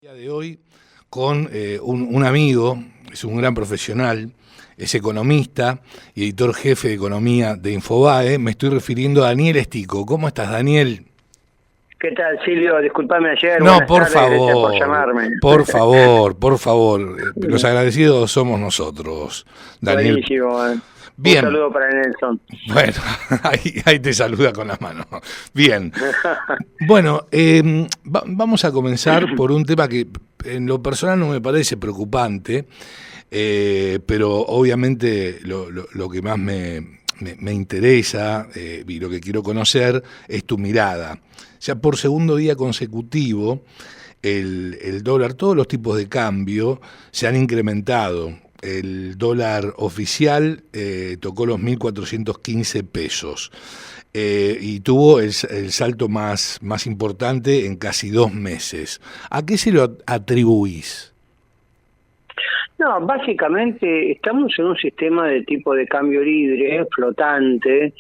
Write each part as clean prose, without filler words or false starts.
Día de hoy con un amigo, es un gran profesional, es economista y editor jefe de economía de Infobae. Me estoy refiriendo a Daniel Estico. ¿Cómo estás, Daniel? ¿Qué tal, Silvio? Disculpame ayer. No, Buenas por tardes, gracias por favor, llamarme. por favor, por favor. Los agradecidos somos nosotros, Daniel. Buenísimo. Un Bien, saludo para Nelson. bueno, ahí te saluda con las manos. Bien. Bueno, vamos a comenzar por un tema que en lo personal no me parece preocupante, pero obviamente lo que más me interesa y lo que quiero conocer es tu mirada. O sea, por segundo día consecutivo, el dólar, todos los tipos de cambio se han incrementado. El dólar oficial tocó los 1.415 pesos. Y tuvo el salto más importante en casi 2 meses. ¿A qué se lo atribuís? No, básicamente estamos en un sistema de tipo de cambio libre, flotante,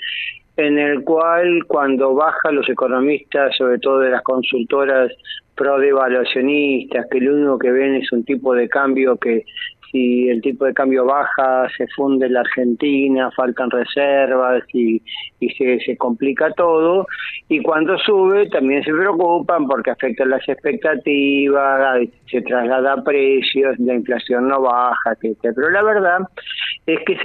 en el cual cuando baja los economistas, sobre todo de las consultoras pro devaluacionistas, que lo único que ven es un tipo de cambio que si el tipo de cambio baja se funde la Argentina, faltan reservas y se complica todo, y cuando sube también se preocupan porque afecta las expectativas, se traslada a precios, la inflación no baja, etcétera. Pero la verdad es que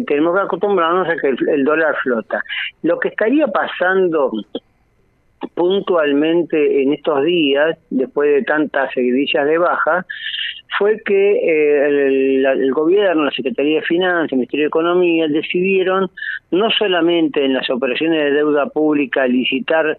tenemos que acostumbrarnos a que el dólar flota. Lo que estaría pasando puntualmente en estos días, después de tantas seguidillas de baja, fue que el gobierno, la Secretaría de Finanzas, el Ministerio de Economía decidieron no solamente en las operaciones de deuda pública licitar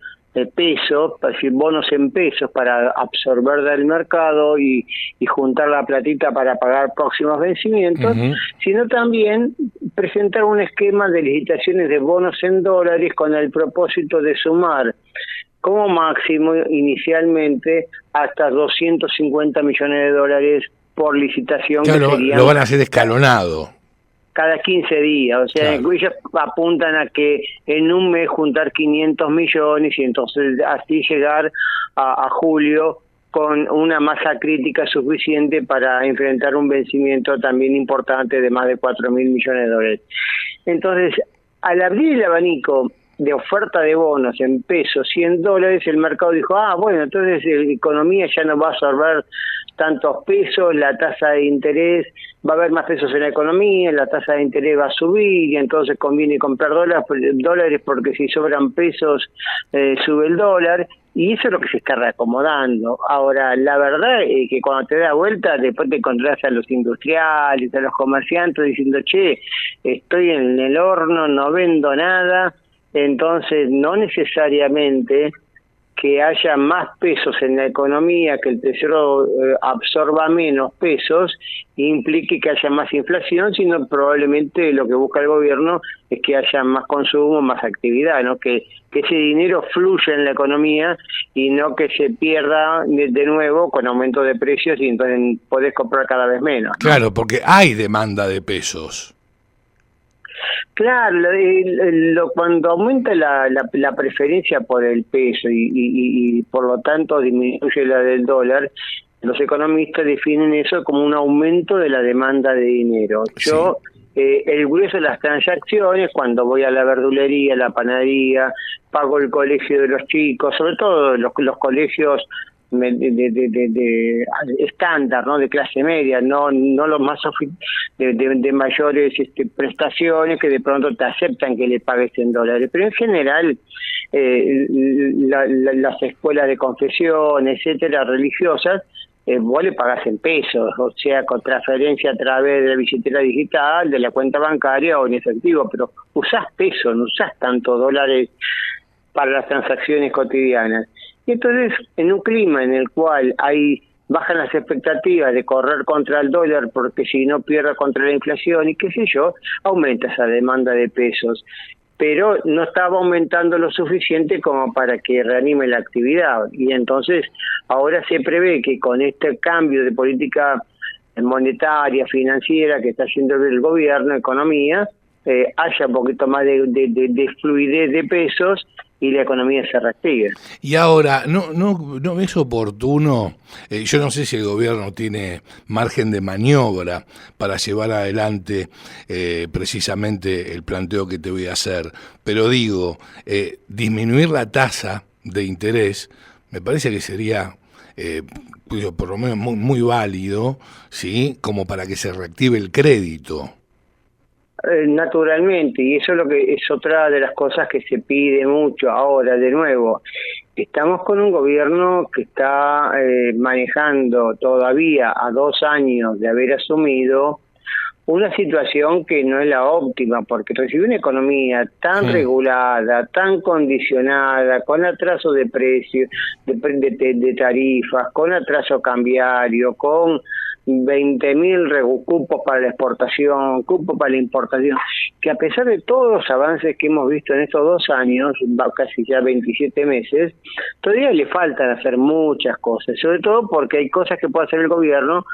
pesos, es decir, bonos en pesos para absorber del mercado y juntar la platita para pagar próximos vencimientos, sino también presentar un esquema de licitaciones de bonos en dólares con el propósito de sumar como máximo inicialmente hasta 250 millones de dólares por licitación. Claro, que lo van a hacer escalonado. Cada 15 días, o sea, claro. Ellos apuntan a que en un mes juntar 500 millones y entonces así llegar a julio con una masa crítica suficiente para enfrentar un vencimiento también importante de más de 4.000 millones de dólares. Entonces, al abrir el abanico de oferta de bonos en pesos, 100 dólares, el mercado dijo, bueno, entonces la economía ya no va a absorber tantos pesos, la tasa de interés, va a haber más pesos en la economía, la tasa de interés va a subir y entonces conviene comprar dólares porque si sobran pesos sube el dólar, y eso es lo que se está reacomodando. Ahora, la verdad es que cuando te das vuelta, después te encontrás a los industriales, a los comerciantes diciendo, che, estoy en el horno, no vendo nada. Entonces, no necesariamente que haya más pesos en la economía, que el Tesoro absorba menos pesos, implique que haya más inflación, sino probablemente lo que busca el gobierno es que haya más consumo, más actividad, ¿no? Que ese dinero fluya en la economía y no que se pierda de nuevo con aumento de precios y entonces podés comprar cada vez menos, ¿no? Claro, porque hay demanda de pesos. Claro, cuando aumenta la preferencia por el peso y por lo tanto disminuye la del dólar, los economistas definen eso como un aumento de la demanda de dinero. Sí. El grueso de las transacciones, cuando voy a la verdulería, a la panadería, pago el colegio de los chicos, sobre todo los colegios de estándar, ¿no? De clase media, no los más de mayores prestaciones que de pronto te aceptan que le pagues en dólares, pero en general las escuelas de confesión, etcétera, religiosas, vos le pagás en pesos, o sea, con transferencia a través de la billetera digital, de la cuenta bancaria o en efectivo, pero usás pesos, no usás tanto dólares para las transacciones cotidianas. Y entonces, en un clima en el cual bajan las expectativas de correr contra el dólar porque si no pierde contra la inflación y qué sé yo, aumenta esa demanda de pesos. Pero no estaba aumentando lo suficiente como para que reanime la actividad. Y entonces, ahora se prevé que con este cambio de política monetaria, financiera que está haciendo el gobierno, economía, haya un poquito más de fluidez de pesos y la economía se reactive. Y ahora, ¿no es oportuno? Yo no sé si el gobierno tiene margen de maniobra para llevar adelante precisamente el planteo que te voy a hacer, pero digo, disminuir la tasa de interés me parece que sería por lo menos muy válido, ¿sí? Como para que se reactive el crédito. Naturalmente, y eso es lo que es otra de las cosas que se pide mucho ahora. De nuevo, estamos con un gobierno que está manejando todavía a 2 años de haber asumido una situación que no es la óptima, porque recibe una economía tan regulada, tan condicionada, con atraso de precios, de tarifas, con atraso cambiario, con 20.000 cupos para la exportación, cupos para la importación, que a pesar de todos los avances que hemos visto en estos 2 años, casi ya 27 meses, todavía le faltan hacer muchas cosas, sobre todo porque hay cosas que puede hacer el gobierno,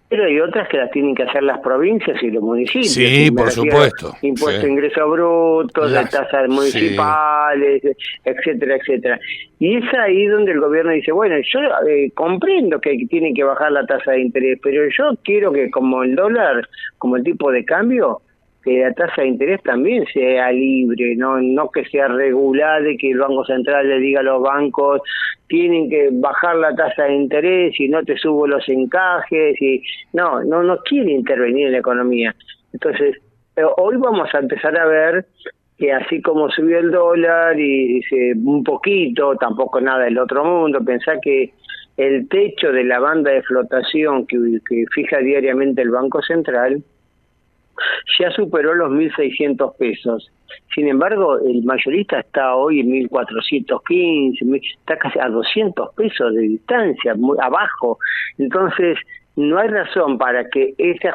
pero hay otras que las tienen que hacer las provincias y los municipios. Sí, por supuesto. Impuesto sí. a ingresos brutos, las tasas municipales, etcétera, etcétera. Y es ahí donde el gobierno dice, bueno, yo comprendo que tienen que bajar la tasa de interés, pero yo quiero que como el dólar, como el tipo de cambio, que la tasa de interés también sea libre, no que sea regulada y que el Banco Central le diga a los bancos tienen que bajar la tasa de interés y no te subo los encajes y no quiere intervenir en la economía. Entonces, hoy vamos a empezar a ver que así como subió el dólar y un poquito, tampoco nada del otro mundo, pensá que el techo de la banda de flotación que fija diariamente el Banco Central ya superó los 1.600 pesos. Sin embargo, el mayorista está hoy en 1.415, está casi a 200 pesos de distancia, muy abajo. Entonces, no hay razón para que ese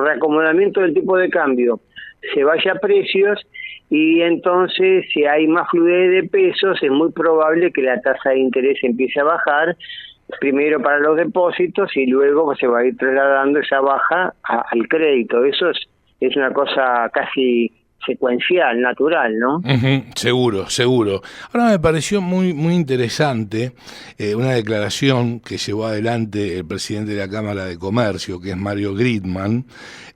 reacomodamiento del tipo de cambio se vaya a precios y entonces, si hay más fluidez de pesos, es muy probable que la tasa de interés empiece a bajar, primero para los depósitos y luego se va a ir trasladando esa baja al crédito. Eso es una cosa casi secuencial, natural, ¿no? Seguro. Ahora me pareció muy interesante una declaración que llevó adelante el presidente de la Cámara de Comercio, que es Mario Gridman,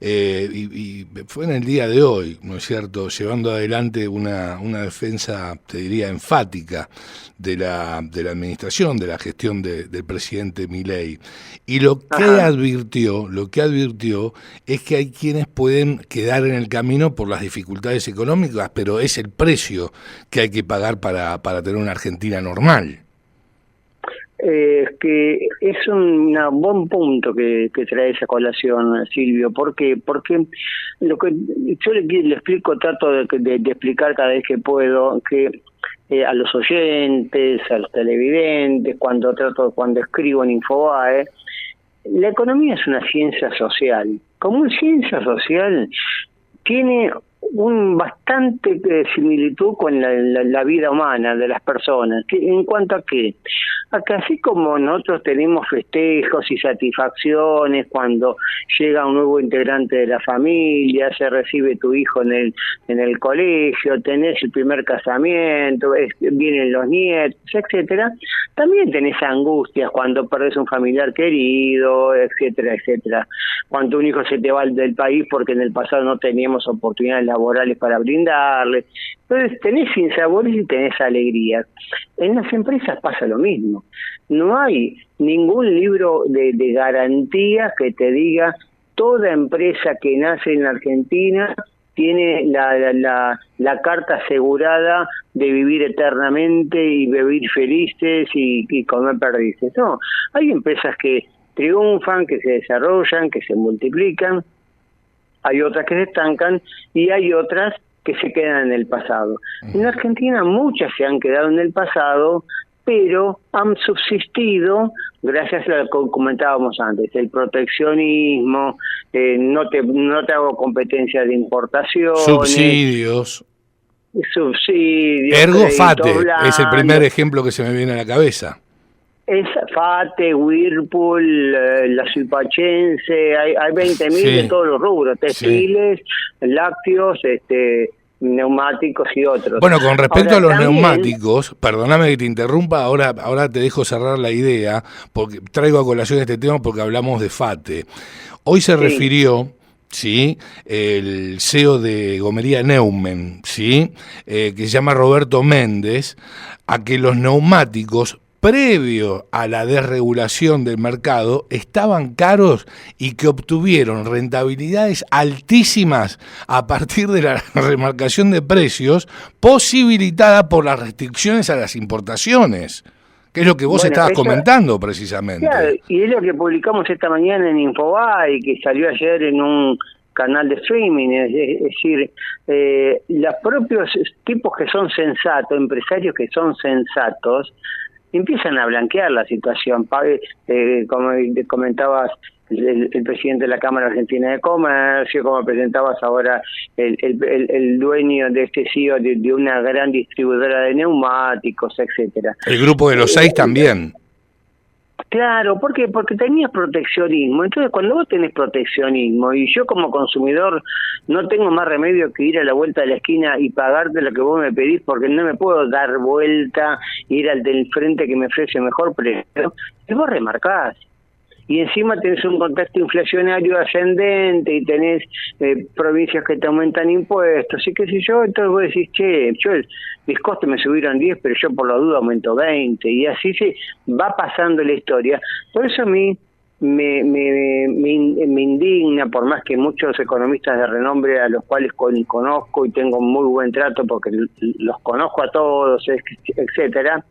y fue en el día de hoy, ¿no es cierto?, llevando adelante una defensa, te diría, enfática de la administración, de la gestión del presidente Milei. Y lo que advirtió es que hay quienes pueden quedar en el camino por las dificultades económicas, pero es el precio que hay que pagar para tener una Argentina normal. Que es un buen punto que trae esa colación, Silvio. ¿Por qué? Porque lo que yo le explico, trato de explicar cada vez que puedo, que a los oyentes, a los televidentes, cuando escribo en Infobae, la economía es una ciencia social. Como ciencia social tiene bastante similitud con la vida humana de las personas. ¿En cuanto a qué? A que así como nosotros tenemos festejos y satisfacciones cuando llega un nuevo integrante de la familia, se recibe tu hijo en el colegio, tenés el primer casamiento, vienen los nietos, etcétera, también tenés angustias cuando perdés un familiar querido, etcétera, etcétera. Cuando un hijo se te va del país porque en el pasado no teníamos oportunidades laborales para brindarle. Entonces tenés sinsabores y tenés alegrías. En las empresas pasa lo mismo. No hay ningún libro de garantías que te diga toda empresa que nace en Argentina tiene la carta asegurada de vivir eternamente y vivir felices y comer perdices. No, hay empresas que triunfan, que se desarrollan, que se multiplican, hay otras que se estancan y hay otras que se quedan en el pasado. En Argentina muchas se han quedado en el pasado, pero han subsistido gracias a lo que comentábamos antes, el proteccionismo, no te hago competencia de importaciones, subsidios. Ergo Fate es el primer ejemplo que se me viene a la cabeza. Es Fate, Whirlpool, la Suipachense, hay 20.000 de todos los rubros, textiles, lácteos, neumáticos y otros. Bueno, con respecto Ahora, a los también, neumáticos, perdóname que te interrumpa, ahora te dejo cerrar la idea, porque traigo a colación este tema porque hablamos de FATE. Hoy se refirió, ¿sí?, el CEO de Gomería Neumen, ¿sí?, que se llama Roberto Méndez, a que los neumáticos, previo a la desregulación del mercado, estaban caros y que obtuvieron rentabilidades altísimas a partir de la remarcación de precios posibilitada por las restricciones a las importaciones, que es lo que vos estabas comentando precisamente. Claro, y es lo que publicamos esta mañana en Infobae, que salió ayer en un canal de streaming, es decir, los propios tipos que son sensatos, empresarios que son sensatos, empiezan a blanquear la situación. Como comentabas, el presidente de la Cámara Argentina de Comercio, como presentabas ahora el dueño de este CEO de una gran distribuidora de neumáticos, etcétera. El grupo de los 6 también. Claro, ¿por qué? Porque tenías proteccionismo. Entonces, cuando vos tenés proteccionismo, y yo como consumidor no tengo más remedio que ir a la vuelta de la esquina y pagarte lo que vos me pedís, porque no me puedo dar vuelta, ir al del frente que me ofrece mejor precio, y vos remarcás. Y encima tenés un contexto inflacionario ascendente y tenés provincias que te aumentan impuestos y qué sé yo, entonces vos decís, mis costos me subieron 10, pero yo por la duda aumento 20, y así se va pasando la historia. Por eso a mí me indigna, por más que muchos economistas de renombre a los cuales conozco y tengo muy buen trato porque los conozco a todos, etcétera,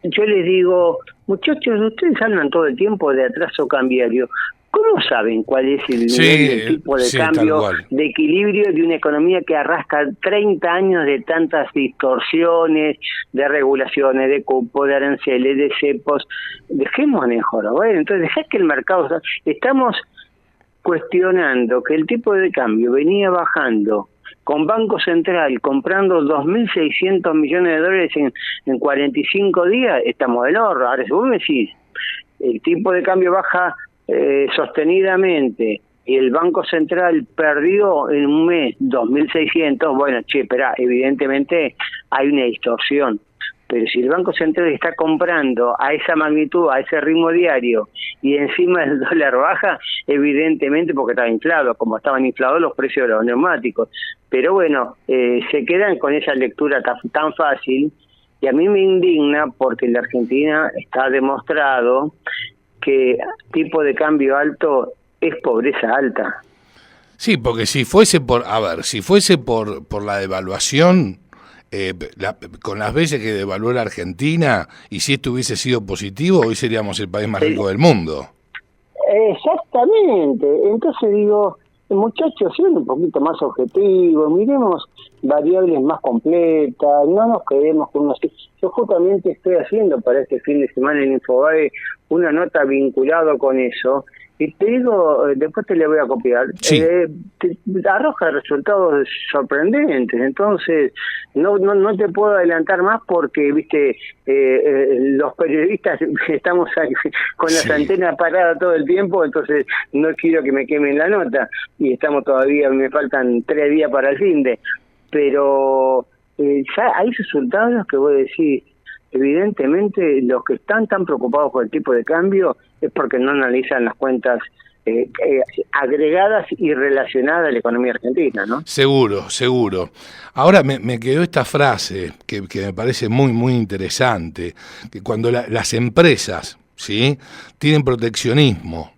yo les digo, muchachos, ustedes hablan todo el tiempo de atraso cambiario. ¿Cómo saben cuál es el nivel del tipo de cambio, de equilibrio de una economía que arrastra 30 años de tantas distorsiones, de regulaciones, de cupos, de aranceles, de cepos? Dejémonos joder. Entonces, dejá que el mercado... Estamos cuestionando que el tipo de cambio venía bajando con Banco Central comprando 2.600 millones de dólares en 45 días, estamos del horror. Ahora, si vos me decís, el tipo de cambio baja sostenidamente y el Banco Central perdió en un mes 2.600, bueno, espera, evidentemente hay una distorsión. Pero si el Banco Central está comprando a esa magnitud, a ese ritmo diario, y encima el dólar baja, evidentemente porque estaba inflado, como estaban inflados los precios de los neumáticos. Pero bueno, se quedan con esa lectura tan fácil, y a mí me indigna porque en la Argentina está demostrado que tipo de cambio alto es pobreza alta. Sí, porque si fuese por la devaluación, con las veces que devaluó la Argentina, y si esto hubiese sido positivo, hoy seríamos el país más rico del mundo. Exactamente. Entonces digo, muchachos, sean un poquito más objetivos, miremos variables más completas, no nos quedemos con unos... Yo justamente estoy haciendo para este fin de semana en Infobae una nota vinculada con eso, y te digo, después te le voy a copiar, sí. Arroja resultados sorprendentes. Entonces no te puedo adelantar más porque, viste, los periodistas estamos con las antenas paradas todo el tiempo, entonces no quiero que me quemen la nota, y estamos todavía, me faltan 3 días para el finde, pero ya hay resultados que vos decís, evidentemente los que están tan preocupados por el tipo de cambio es porque no analizan las cuentas agregadas y relacionadas a la economía argentina, ¿no? Seguro. Ahora me quedó esta frase que me parece muy, muy interesante, que cuando las empresas, ¿sí?, tienen proteccionismo,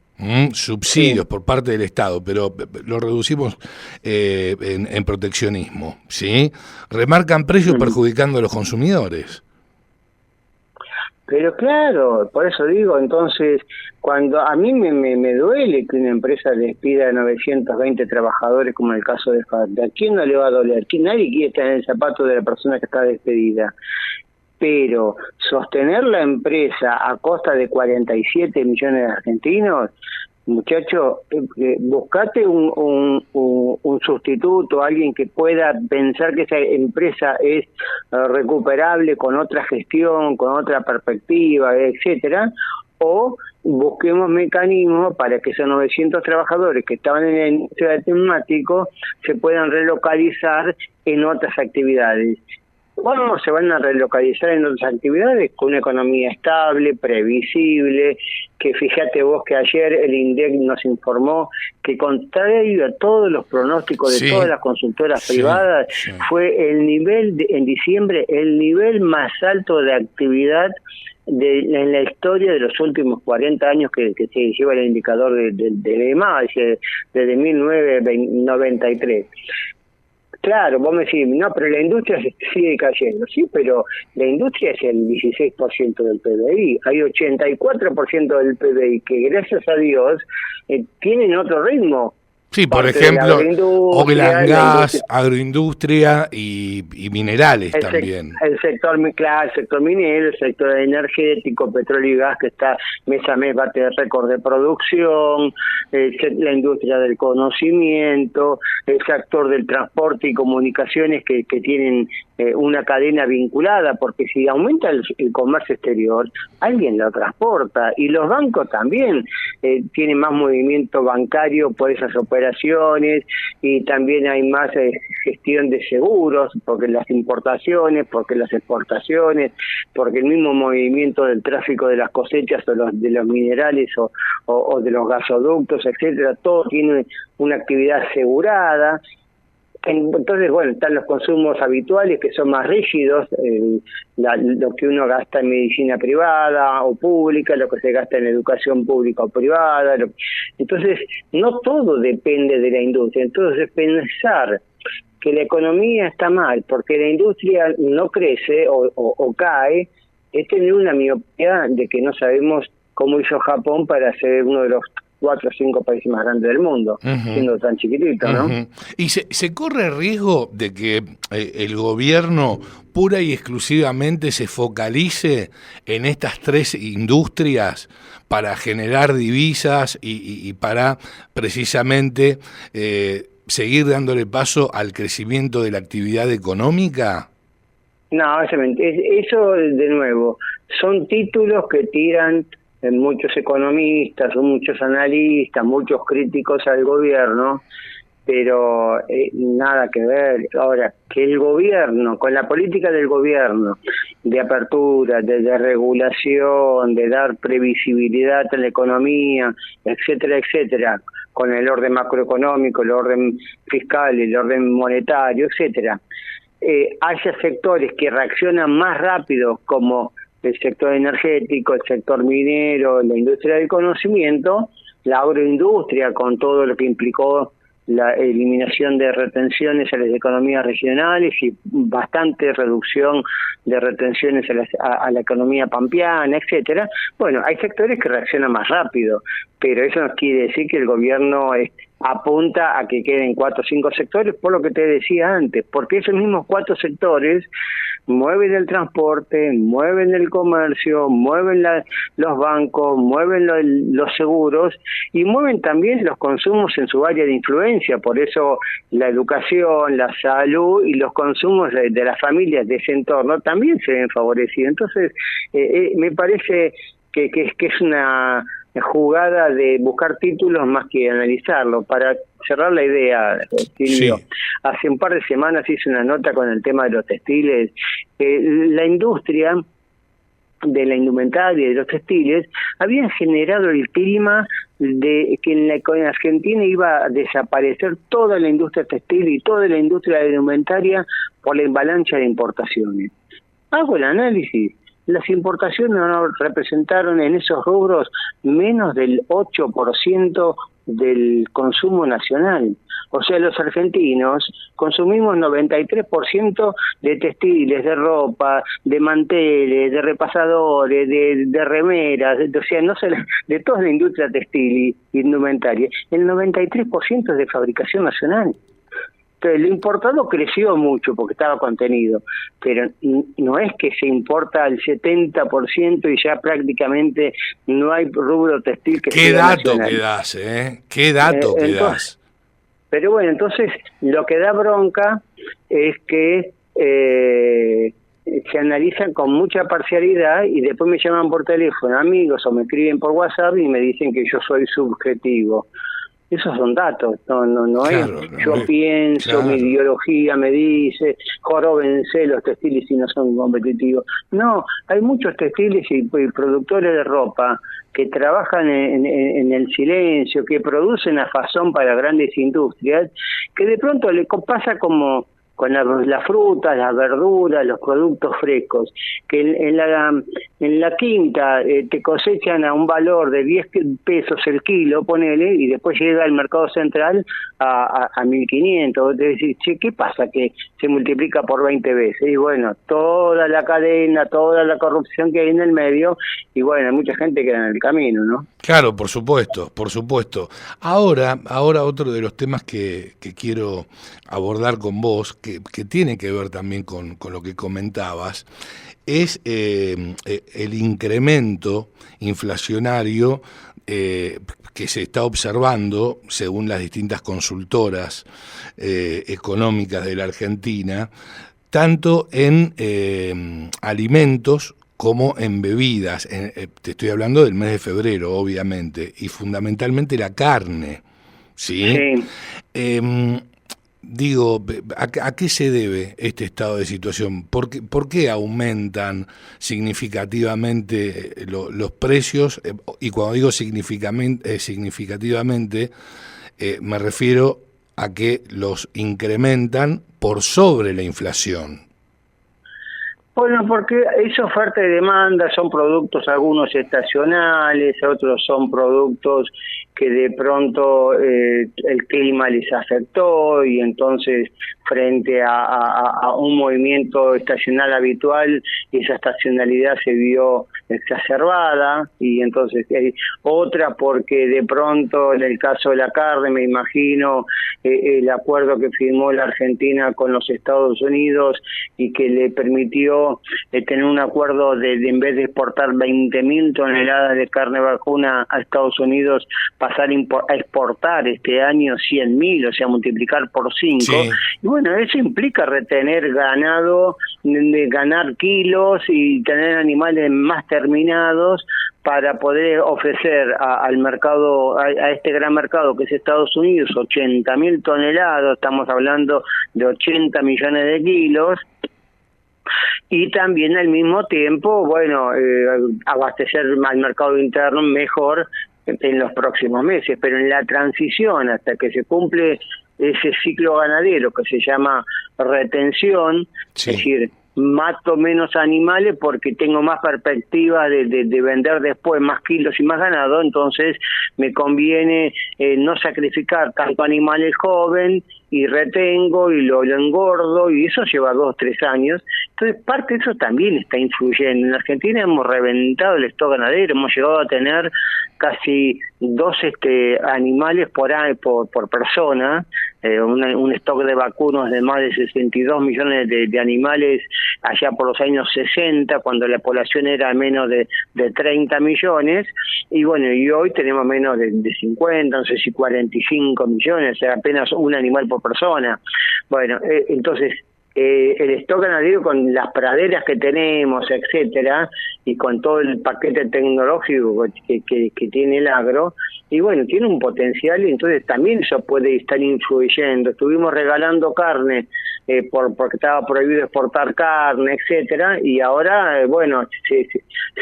subsidios por parte del Estado, pero lo reducimos en proteccionismo, ¿sí?, remarcan precios perjudicando a los consumidores. Pero claro, por eso digo, entonces, cuando a mí me duele que una empresa despida a 920 trabajadores, como en el caso de FATE, ¿a quién no le va a doler? Nadie quiere estar en el zapato de la persona que está despedida. Pero sostener la empresa a costa de 47 millones de argentinos, muchacho, buscate un sustituto, alguien que pueda pensar que esa empresa es recuperable con otra gestión, con otra perspectiva, etcétera, o busquemos mecanismos para que esos 900 trabajadores que estaban en la industria del neumático se puedan relocalizar en otras actividades. ¿Cómo se van a relocalizar en otras actividades? Con una economía estable, previsible, que fíjate vos que ayer el INDEC nos informó que, contrario a todos los pronósticos de todas las consultoras privadas, fue el nivel en diciembre, el nivel más alto de actividad en la historia de los últimos 40 años que se lleva el indicador de EMA, desde 1993. Claro, vos me decís, no, pero la industria sigue cayendo. Sí, pero la industria es el 16% del PBI. Hay 84% del PBI que, gracias a Dios, tienen otro ritmo. Sí, por ejemplo, oil and gas, agroindustria y minerales también. El sector minero, el sector energético, petróleo y gas, que está mes a mes bate récord de producción, la industria del conocimiento, el sector del transporte y comunicaciones que tienen una cadena vinculada, porque si aumenta el comercio exterior, alguien lo transporta, y los bancos también tienen más movimiento bancario por esas operaciones, y también hay más gestión de seguros, porque las importaciones, porque las exportaciones, porque el mismo movimiento del tráfico de las cosechas o de los minerales o de los gasoductos, etcétera, todo tiene una actividad asegurada. Entonces, bueno, están los consumos habituales que son más rígidos, lo que uno gasta en medicina privada o pública, lo que se gasta en educación pública o privada. Entonces, no todo depende de la industria. Entonces, pensar que la economía está mal porque la industria no crece o cae, es tener una miopía de que no sabemos cómo hizo Japón para ser uno de los 4 o 5 países más grandes del mundo, siendo tan chiquitito, ¿no? ¿Y se corre el riesgo de que el gobierno pura y exclusivamente se focalice en estas 3 industrias para generar divisas y para precisamente seguir dándole paso al crecimiento de la actividad económica? No, eso de nuevo, son títulos que tiran muchos economistas, muchos analistas, muchos críticos al gobierno, pero nada que ver. Ahora, que el gobierno, con la política del gobierno, de apertura, de regulación, de dar previsibilidad a la economía, etcétera, etcétera, con el orden macroeconómico, el orden fiscal, el orden monetario, etcétera, haya sectores que reaccionan más rápido, como el sector energético, el sector minero, la industria del conocimiento, la agroindustria, con todo lo que implicó la eliminación de retenciones a las economías regionales y bastante reducción de retenciones a la economía pampeana, etcétera. Bueno, hay sectores que reaccionan más rápido, pero eso no quiere decir que el gobierno apunta a que queden 4 o 5 sectores, por lo que te decía antes, porque esos mismos 4 sectores mueven el transporte, mueven el comercio, mueven los bancos, mueven los seguros y mueven también los consumos en su área de influencia. Por eso la educación, la salud y los consumos de las familias de ese entorno también se ven favorecidos. Entonces, me parece que es una jugada de buscar títulos más que analizarlo. Para cerrar la idea, Silvio, hace un par de semanas hice una nota con el tema de los textiles. La industria de la indumentaria y de los textiles habían generado el clima de que en Argentina iba a desaparecer toda la industria textil y toda la industria de la indumentaria por la avalancha de importaciones. Hago el análisis. Las importaciones no representaron en esos rubros menos del 8% del consumo nacional. O sea, los argentinos consumimos 93% de textiles, de ropa, de manteles, de repasadores, de remeras, o sea, no se de toda la industria textil y indumentaria. El 93% es de fabricación nacional. Lo importado creció mucho porque estaba contenido, pero no es que se importa al 70% y ya prácticamente no hay rubro textil que sea nacional. ¿Qué dato que das? Pero bueno, entonces lo que da bronca es que se analizan con mucha parcialidad y después me llaman por teléfono amigos o me escriben por WhatsApp y me dicen que yo soy subjetivo. Esos son datos, no claro, es yo pienso, claro, mi ideología me dice, joróbense los textiles si no son competitivos. No, hay muchos textiles y productores de ropa que trabajan en el silencio, que producen a fazón para grandes industrias, que de pronto le pasa como con las frutas, las verduras, los productos frescos, que en la quinta te cosechan a un valor de 10 pesos el kilo, ponele, y después llega al mercado central a 1.500. Te decís, che, ¿qué pasa? Que se multiplica por 20 veces. Y bueno, toda la cadena, toda la corrupción que hay en el medio, y bueno, mucha gente queda en el camino, ¿no? Claro, por supuesto, por supuesto. Ahora otro de los temas que quiero abordar con vos, que tiene que ver también con lo que comentabas, es el incremento inflacionario que se está observando, según las distintas consultoras económicas de la Argentina, tanto en alimentos como en bebidas. Te estoy hablando del mes de febrero, obviamente, y fundamentalmente la carne, ¿sí? Digo, ¿a qué se debe este estado de situación? ¿Por qué aumentan significativamente los precios? Y cuando digo significativamente, me refiero a que los incrementan por sobre la inflación. Bueno, porque es oferta y demanda, son productos algunos estacionales, otros son productos que de pronto el clima les afectó y entonces frente a un movimiento estacional habitual, esa estacionalidad se vio exacerbada y entonces otra porque de pronto en el caso de la carne, me imagino, el acuerdo que firmó la Argentina con los Estados Unidos y que le permitió tener un acuerdo de en vez de exportar 20.000 toneladas de carne vacuna a Estados Unidos, pasar a exportar este año 100.000, o sea, multiplicar por 5. Sí. Y bueno, eso implica retener ganado, ganar kilos y tener animales más terminados para poder ofrecer al mercado, a este gran mercado que es Estados Unidos, 80.000 toneladas, estamos hablando de 80 millones de kilos, y también al mismo tiempo, bueno, abastecer al mercado interno mejor en los próximos meses, pero en la transición hasta que se cumple ese ciclo ganadero que se llama retención, sí, es decir, mato menos animales porque tengo más perspectiva de vender después más kilos y más ganado, entonces me conviene no sacrificar tanto animales joven y retengo y lo engordo y eso lleva 2-3 años. Entonces parte de eso también está influyendo. En Argentina hemos reventado el stock ganadero, hemos llegado a tener casi 2 animales por persona, un stock de vacunos de más de 62 millones de animales allá por los años 60, cuando la población era menos de 30 millones, y bueno, y hoy tenemos menos de 50, no sé si 45 millones, o sea, apenas un animal por persona. Bueno, entonces el stock ganadero con las praderas que tenemos, etcétera, y con todo el paquete tecnológico que tiene el agro, y bueno, tiene un potencial y entonces también eso puede estar influyendo. Estuvimos regalando carne porque estaba prohibido exportar carne, etcétera, y ahora, bueno,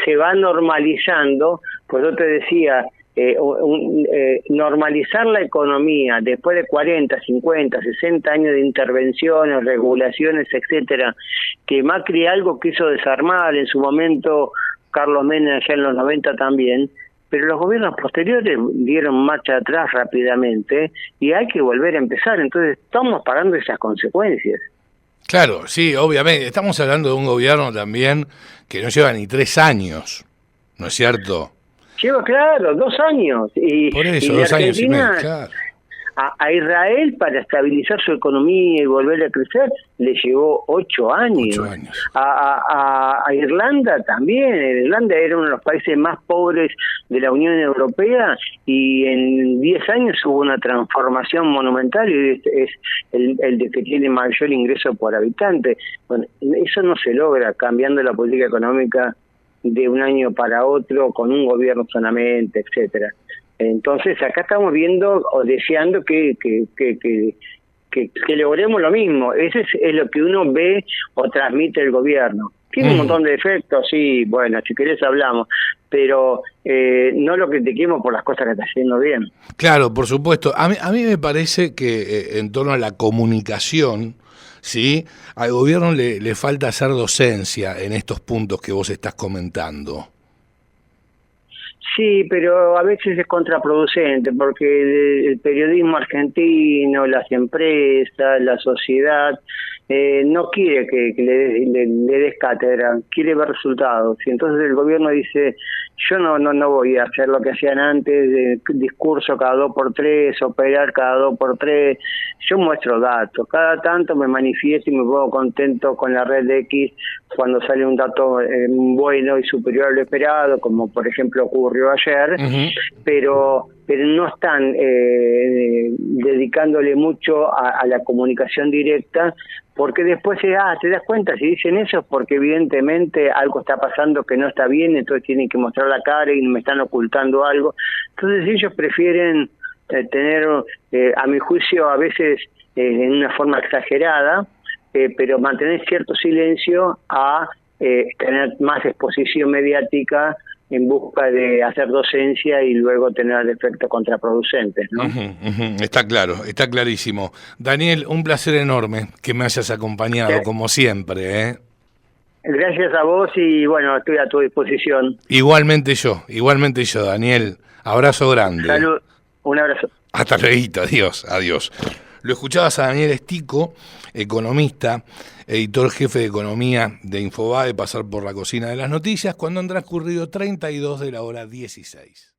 se va normalizando. Pues yo te decía, normalizar la economía después de 40, 50, 60 años de intervenciones, regulaciones, etcétera, que Macri algo quiso desarmar en su momento, Carlos Menem ya en los 90 también, pero los gobiernos posteriores dieron marcha atrás rápidamente y hay que volver a empezar, entonces estamos pagando esas consecuencias. Claro, sí, obviamente, estamos hablando de un gobierno también que no lleva ni 3 años, ¿no es cierto? Lleva, claro, 2 años. Por eso, 2 años y medio, claro. A Israel, para estabilizar su economía y volver a crecer, le llevó 8 años. 8 años. A Irlanda también. Irlanda era uno de los países más pobres de la Unión Europea y en 10 años hubo una transformación monumental y es el de que tiene mayor ingreso por habitante. Bueno, eso no se logra cambiando la política económica de un año para otro con un gobierno solamente, etcétera. Entonces acá estamos viendo o deseando que logremos lo mismo. Eso es lo que uno ve o transmite el gobierno. Tiene un montón de defectos, sí, bueno, si querés hablamos, pero no lo critiquemos por las cosas que está haciendo bien. Claro, por supuesto. A mí me parece que en torno a la comunicación, ¿sí?, al gobierno le falta hacer docencia en estos puntos que vos estás comentando. Sí, pero a veces es contraproducente porque el periodismo argentino, las empresas, la sociedad no quiere que le des cátedra, quiere ver resultados. Y entonces el gobierno dice, yo no voy a hacer lo que hacían antes, de discurso cada 2 por 3, operar cada 2 por 3. Yo muestro datos, cada tanto me manifiesto y me pongo contento con la red de X cuando sale un dato bueno y superior a lo esperado, como por ejemplo ocurrió ayer, pero no están dedicándole mucho a la comunicación directa, porque después te das cuenta, si dicen eso es porque evidentemente algo está pasando que no está bien, entonces tienen que mostrar la cara y me están ocultando algo. Entonces ellos prefieren tener, a mi juicio, a veces en una forma exagerada, pero mantener cierto silencio a tener más exposición mediática en busca de hacer docencia y luego tener efectos contraproducentes, ¿no? Está claro, está clarísimo. Daniel, un placer enorme que me hayas acompañado, como siempre, ¿eh? Gracias a vos y bueno, estoy a tu disposición. Igualmente yo, Daniel. Abrazo grande. Salud, un abrazo. Hasta luego, adiós. Lo escuchabas a Daniel Estico, economista, editor jefe de economía de Infobae, pasar por la cocina de las noticias, cuando han transcurrido 32 de la hora 16.